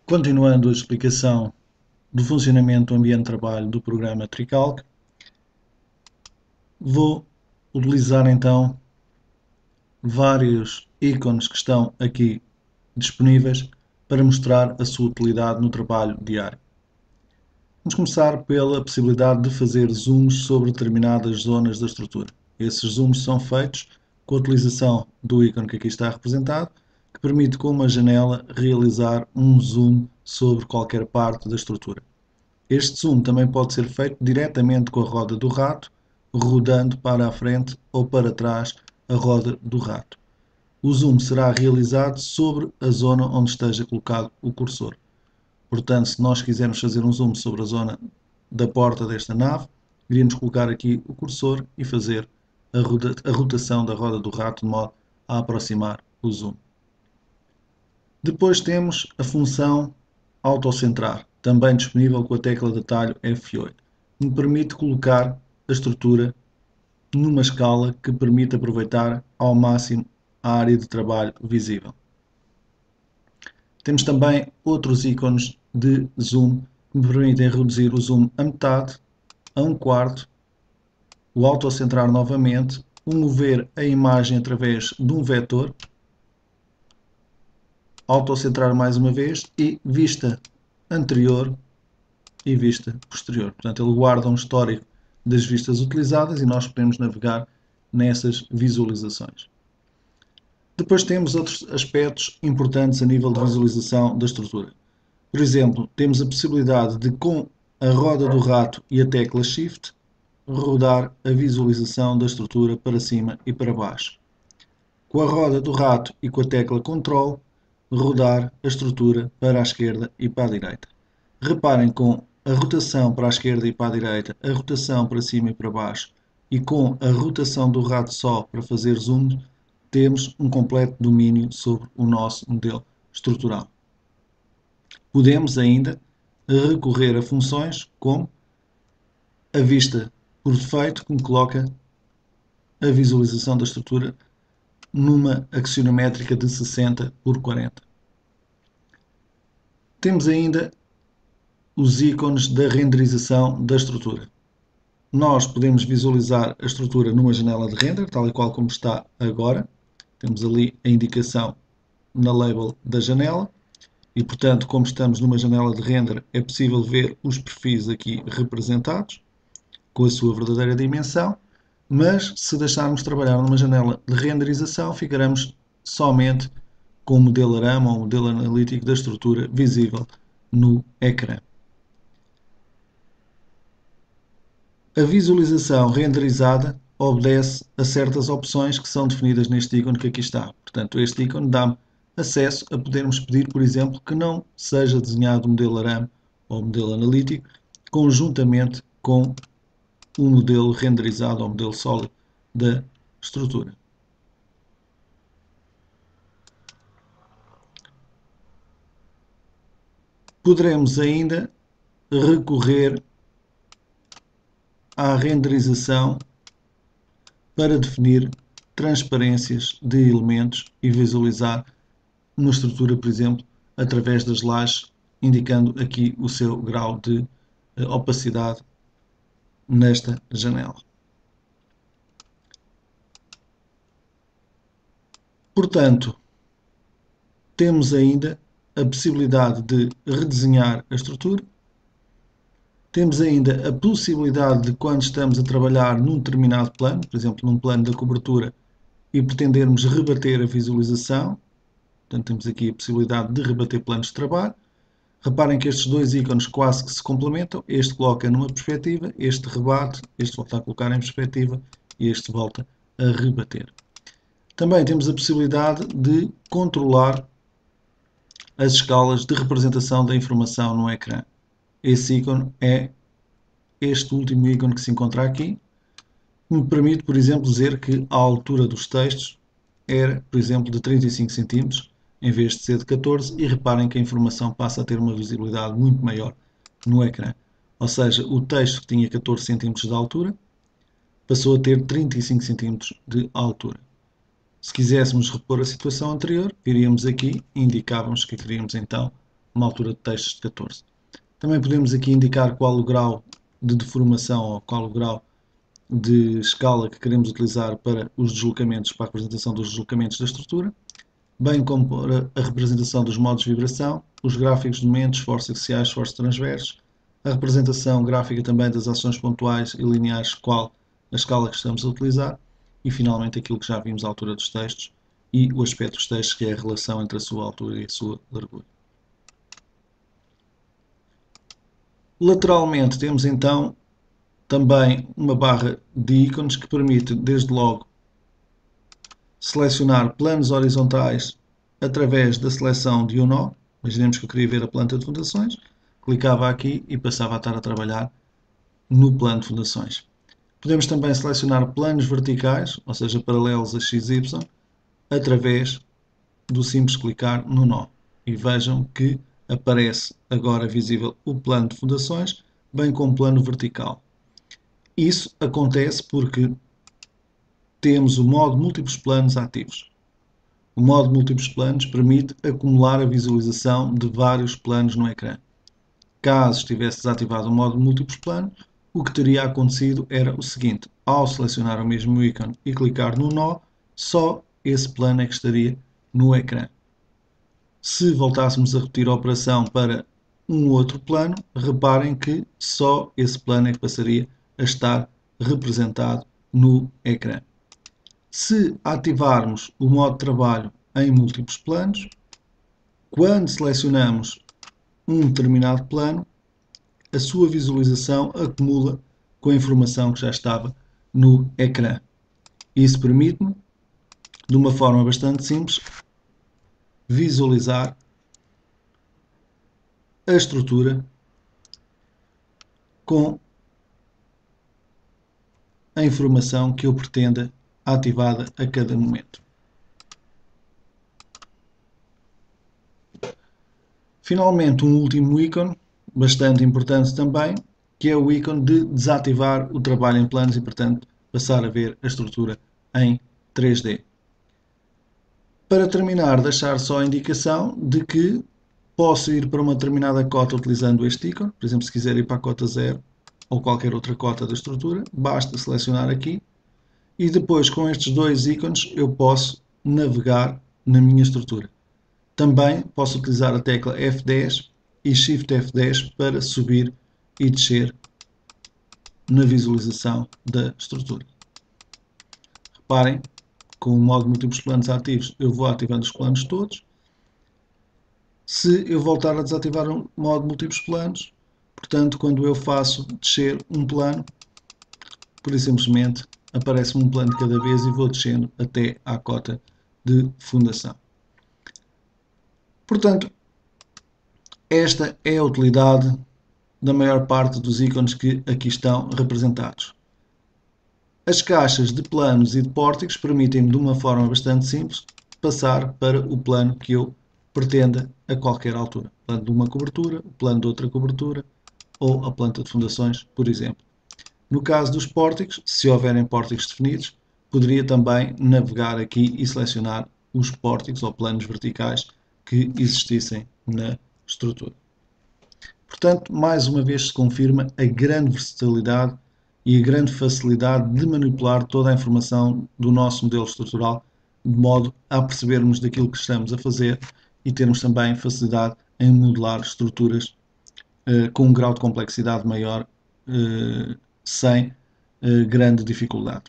Continuando a explicação do funcionamento do ambiente de trabalho do programa Tricalc, vou utilizar então vários ícones que estão aqui disponíveis para mostrar a sua utilidade no trabalho diário. Vamos começar pela possibilidade de fazer zooms sobre determinadas zonas da estrutura. Esses zooms são feitos com a utilização do ícone que aqui está representado, que permite com uma janela realizar um zoom sobre qualquer parte da estrutura. Este zoom também pode ser feito diretamente com a roda do rato, rodando para a frente ou para trás a roda do rato. O zoom será realizado sobre a zona onde esteja colocado o cursor. Portanto, se nós quisermos fazer um zoom sobre a zona da porta desta nave, iríamos colocar aqui o cursor e fazer a rotação da roda do rato de modo a aproximar o zoom. Depois temos a função autocentrar, também disponível com a tecla de atalho F8, que me permite colocar a estrutura numa escala que permite aproveitar ao máximo a área de trabalho visível. Temos também outros ícones de zoom que me permitem reduzir o zoom a metade, a um quarto, o autocentrar novamente, o mover a imagem através de um vetor, autocentrar mais uma vez e vista anterior e vista posterior. Portanto, ele guarda um histórico das vistas utilizadas e nós podemos navegar nessas visualizações. Depois temos outros aspectos importantes a nível de visualização da estrutura. Por exemplo, temos a possibilidade de, com a roda do rato e a tecla Shift, rodar a visualização da estrutura para cima e para baixo. Com a roda do rato e com a tecla Ctrl, rodar a estrutura para a esquerda e para a direita. Reparem, com a rotação para a esquerda e para a direita, a rotação para cima e para baixo e com a rotação do rato só para fazer zoom, temos um completo domínio sobre o nosso modelo estrutural. Podemos ainda recorrer a funções como a vista por defeito, que me coloca a visualização da estrutura numa axonométrica de 60 por 40. Temos ainda os ícones da renderização da estrutura. Nós podemos visualizar a estrutura numa janela de render, tal e qual como está agora. Temos ali a indicação na label da janela e, portanto, como estamos numa janela de render, é possível ver os perfis aqui representados com a sua verdadeira dimensão, mas se deixarmos trabalhar numa janela de renderização, ficaremos somente com o modelo ARAM ou o modelo analítico da estrutura visível no ecrã. A visualização renderizada obedece a certas opções que são definidas neste ícone que aqui está. Portanto, este ícone dá-me acesso a podermos pedir, por exemplo, que não seja desenhado o modelo ARAM ou o modelo analítico conjuntamente com o modelo renderizado ou modelo sólido da estrutura. Poderemos ainda recorrer à renderização para definir transparências de elementos e visualizar uma estrutura, por exemplo, através das lajes, indicando aqui o seu grau de opacidade nesta janela. Portanto, temos ainda a possibilidade de redesenhar a estrutura. Temos ainda a possibilidade de, quando estamos a trabalhar num determinado plano, por exemplo, num plano da cobertura, e pretendermos rebater a visualização, portanto, temos aqui a possibilidade de rebater planos de trabalho. Reparem que estes dois ícones quase que se complementam. Este coloca numa perspectiva, este rebate, este volta a colocar em perspectiva e este volta a rebater. Também temos a possibilidade de controlar as escalas de representação da informação no ecrã. Esse ícone é este último ícone que se encontra aqui, que me permite, por exemplo, dizer que a altura dos textos era, por exemplo, de 35 cm em vez de ser de 14, e reparem que a informação passa a ter uma visibilidade muito maior no ecrã. Ou seja, o texto que tinha 14 cm de altura passou a ter 35 cm de altura. Se quiséssemos repor a situação anterior, viríamos aqui e indicávamos que queríamos então uma altura de textos de 14. Também podemos aqui indicar qual o grau de deformação ou qual o grau de escala que queremos utilizar para os deslocamentos, para a representação dos deslocamentos da estrutura, bem como para a representação dos modos de vibração, os gráficos de momentos, esforços axiais, esforços transversos, a representação gráfica também das ações pontuais e lineares, qual a escala que estamos a utilizar, e finalmente aquilo que já vimos à altura dos textos e o aspecto dos textos, que é a relação entre a sua altura e a sua largura. Lateralmente temos então também uma barra de ícones que permite desde logo selecionar planos horizontais através da seleção de um nó. Imaginemos que eu queria ver a planta de fundações, clicava aqui e passava a estar a trabalhar no plano de fundações. Podemos também selecionar planos verticais, ou seja, paralelos a XY, através do simples clicar no nó. E vejam que aparece agora visível o plano de fundações, bem como o plano vertical. Isso acontece porque temos o modo múltiplos planos ativos. O modo múltiplos planos permite acumular a visualização de vários planos no ecrã. Caso estivesse desativado o modo múltiplos planos, o que teria acontecido era o seguinte: ao selecionar o mesmo ícone e clicar no nó, só esse plano é que estaria no ecrã. Se voltássemos a repetir a operação para um outro plano, reparem que só esse plano é que passaria a estar representado no ecrã. Se ativarmos o modo de trabalho em múltiplos planos, quando selecionamos um determinado plano, a sua visualização acumula com a informação que já estava no ecrã. Isso permite-me, de uma forma bastante simples, visualizar a estrutura com a informação que eu pretenda ativada a cada momento. Finalmente, um último ícone, bastante importante também, que é o ícone de desativar o trabalho em planos e, portanto, passar a ver a estrutura em 3D. Para terminar, deixar só a indicação de que posso ir para uma determinada cota utilizando este ícone. Por exemplo, se quiser ir para a cota 0 ou qualquer outra cota da estrutura, basta selecionar aqui e depois com estes dois ícones eu posso navegar na minha estrutura. Também posso utilizar a tecla F10 e Shift F10 para subir e descer na visualização da estrutura. Reparem, com o modo múltiplos planos ativos, eu vou ativando os planos todos. Se eu voltar a desativar o modo múltiplos planos, portanto, quando eu faço descer um plano, por simplesmente aparece-me um plano de cada vez e vou descendo até à cota de fundação. Portanto, esta é a utilidade da maior parte dos ícones que aqui estão representados. As caixas de planos e de pórticos permitem-me, de uma forma bastante simples, passar para o plano que eu pretenda a qualquer altura. O plano de uma cobertura, o plano de outra cobertura ou a planta de fundações, por exemplo. No caso dos pórticos, se houverem pórticos definidos, poderia também navegar aqui e selecionar os pórticos ou planos verticais que existissem na estrutura. Portanto, mais uma vez se confirma a grande versatilidade e a grande facilidade de manipular toda a informação do nosso modelo estrutural, de modo a percebermos daquilo que estamos a fazer e termos também facilidade em modelar estruturas com um grau de complexidade maior, sem grande dificuldade.